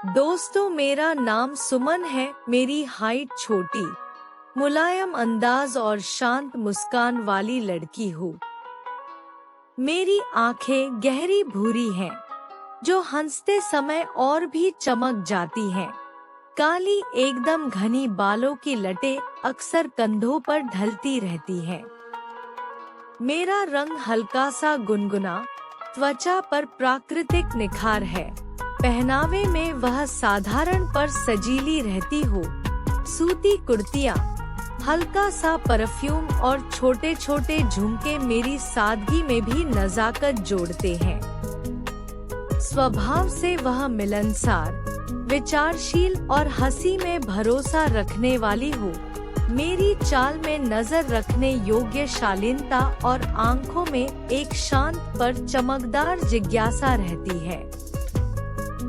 दोस्तों, मेरा नाम सुमन है। मेरी हाइट छोटी, मुलायम अंदाज और शांत मुस्कान वाली लड़की हूँ। मेरी आंखें गहरी भूरी हैं, जो हंसते समय और भी चमक जाती हैं। काली एकदम घनी बालों की लटें अक्सर कंधों पर ढलती रहती हैं। मेरा रंग हल्का सा गुनगुना, त्वचा पर प्राकृतिक निखार है। पहनावे में वह साधारण पर सजीली रहती हो। सूती कुर्तियाँ, हल्का सा परफ्यूम और छोटे छोटे झुमके मेरी सादगी में भी नजाकत जोड़ते हैं। स्वभाव से वह मिलनसार, विचारशील और हंसी में भरोसा रखने वाली हो। मेरी चाल में नजर रखने योग्य शालीनता और आंखों में एक शांत पर चमकदार जिज्ञासा रहती है।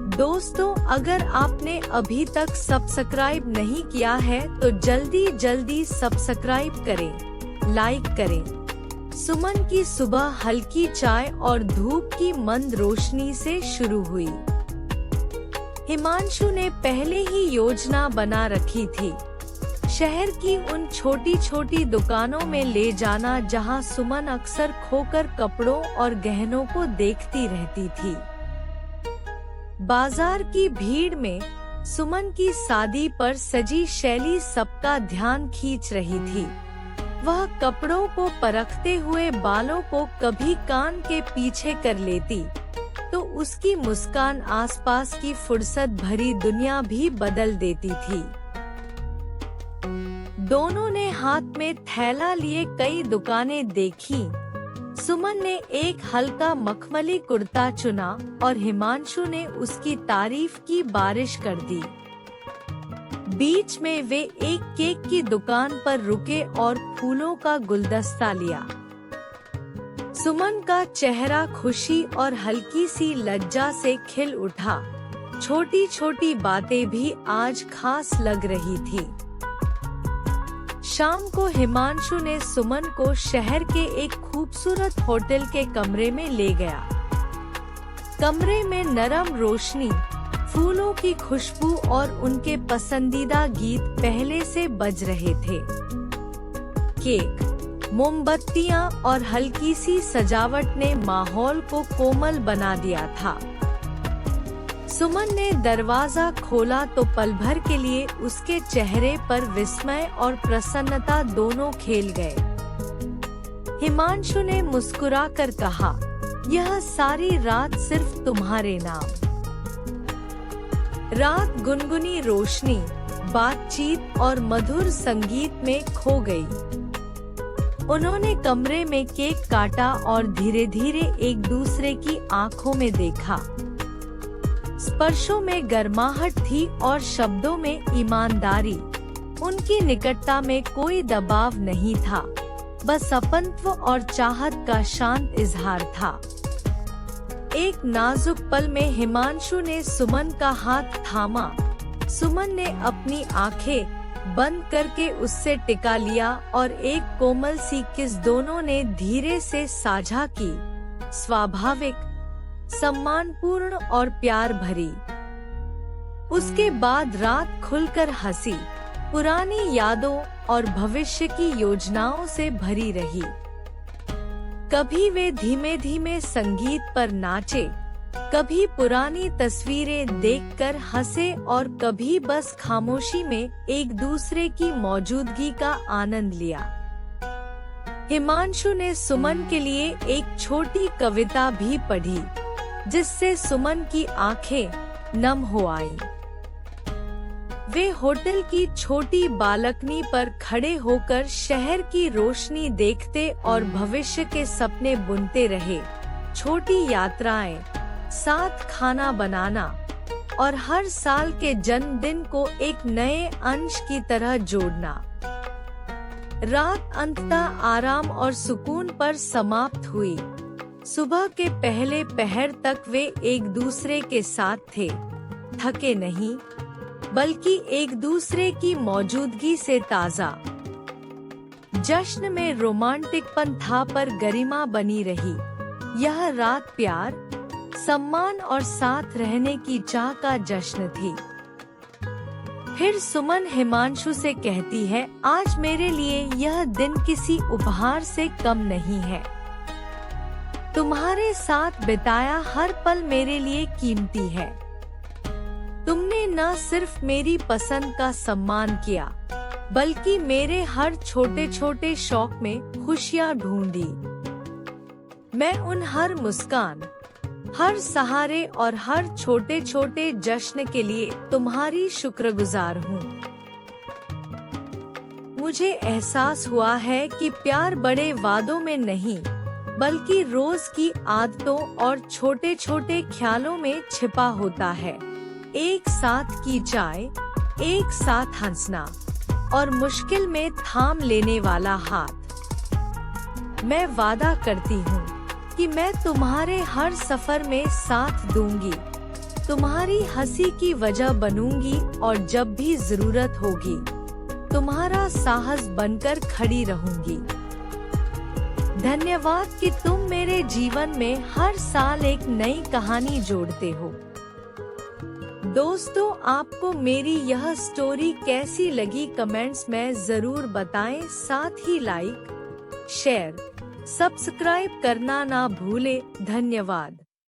दोस्तों, अगर आपने अभी तक सब्सक्राइब नहीं किया है तो जल्दी सब्सक्राइब करें, लाइक करें। सुमन की सुबह हल्की चाय और धूप की मंद रोशनी से शुरू हुई। हिमांशु ने पहले ही योजना बना रखी थी, शहर की उन छोटी छोटी दुकानों में ले जाना जहां सुमन अक्सर खोकर कपड़ों और गहनों को देखती रहती थी। बाजार की भीड़ में सुमन की शादी पर सजी शैली सबका ध्यान खींच रही थी। वह कपड़ों को परखते हुए बालों को कभी कान के पीछे कर लेती, तो उसकी मुस्कान आसपास की फुर्सत भरी दुनिया भी बदल देती थी। दोनों ने हाथ में थैला लिए कई दुकानें देखी। सुमन ने एक हल्का मखमली कुर्ता चुना और हिमांशु ने उसकी तारीफ की बारिश कर दी। बीच में वे एक केक की दुकान पर रुके और फूलों का गुलदस्ता लिया। सुमन का चेहरा खुशी और हल्की सी लज्जा से खिल उठा। छोटी छोटी बातें भी आज खास लग रही थी। शाम को हिमांशु ने सुमन को शहर के एक खूबसूरत होटल के कमरे में ले गया। कमरे में नरम रोशनी, फूलों की खुशबू और उनके पसंदीदा गीत पहले से बज रहे थे। केक, मोमबत्तियां और हल्की सी सजावट ने माहौल को कोमल बना दिया था। सुमन ने दरवाजा खोला तो पल भर के लिए उसके चेहरे पर विस्मय और प्रसन्नता दोनों खेल गए। हिमांशु ने मुस्कुराकर कहा, यह सारी रात सिर्फ तुम्हारे नाम। रात गुनगुनी रोशनी, बातचीत और मधुर संगीत में खो गई। उन्होंने कमरे में केक काटा और धीरे धीरे एक दूसरे की आंखों में देखा। स्पर्शों में गर्माहट थी और शब्दों में ईमानदारी। उनकी निकटता में कोई दबाव नहीं था, बस अपनत्व और चाहत का शांत इजहार था। एक नाजुक पल में हिमांशु ने सुमन का हाथ थामा। सुमन ने अपनी आंखें बंद करके उससे टिका लिया और एक कोमल सी किस दोनों ने धीरे से साझा की। स्वाभाविक, सम्मानपूर्ण और प्यार भरी। उसके बाद रात खुलकर हंसी, पुरानी यादों और भविष्य की योजनाओं से भरी रही। कभी वे धीमे धीमे संगीत पर नाचे, कभी पुरानी तस्वीरें देखकर हंसे और कभी बस खामोशी में एक दूसरे की मौजूदगी का आनंद लिया। हिमांशु ने सुमन के लिए एक छोटी कविता भी पढ़ी, जिससे सुमन की आंखें नम हो आईं। वे होटल की छोटी बालकनी पर खड़े होकर शहर की रोशनी देखते और भविष्य के सपने बुनते रहे। छोटी यात्राएं, साथ खाना बनाना और हर साल के जन्मदिन को एक नए अंश की तरह जोड़ना। रात अंततः आराम और सुकून पर समाप्त हुई। सुबह के पहले पहर तक वे एक दूसरे के साथ थे, थके नहीं, बल्कि एक दूसरे की मौजूदगी से ताजा। जश्न में रोमांटिकपन था पर गरिमा बनी रही। यह रात प्यार, सम्मान और साथ रहने की चाह का जश्न थी। फिर सुमन हिमांशु से कहती है, आज मेरे लिए यह दिन किसी उपहार से कम नहीं है। तुम्हारे साथ बिताया हर पल मेरे लिए कीमती है। तुमने न सिर्फ मेरी पसंद का सम्मान किया, बल्कि मेरे हर छोटे छोटे शौक में खुशियाँ ढूंढी। मैं उन हर मुस्कान, हर सहारे और हर छोटे छोटे जश्न के लिए तुम्हारी शुक्रगुजार हूँ। मुझे एहसास हुआ है कि प्यार बड़े वादों में नहीं, बल्कि रोज की आदतों और छोटे छोटे ख्यालों में छिपा होता है। एक साथ की चाय, एक साथ हंसना और मुश्किल में थाम लेने वाला हाथ। मैं वादा करती हूँ कि मैं तुम्हारे हर सफर में साथ दूंगी, तुम्हारी हंसी की वजह बनूंगी और जब भी जरूरत होगी तुम्हारा साहस बनकर खड़ी रहूंगी। धन्यवाद कि तुम मेरे जीवन में हर साल एक नई कहानी जोड़ते हो। दोस्तों, आपको मेरी यह स्टोरी कैसी लगी कमेंट्स में जरूर बताएं। साथ ही लाइक, शेयर, सब्सक्राइब करना ना भूलें। धन्यवाद।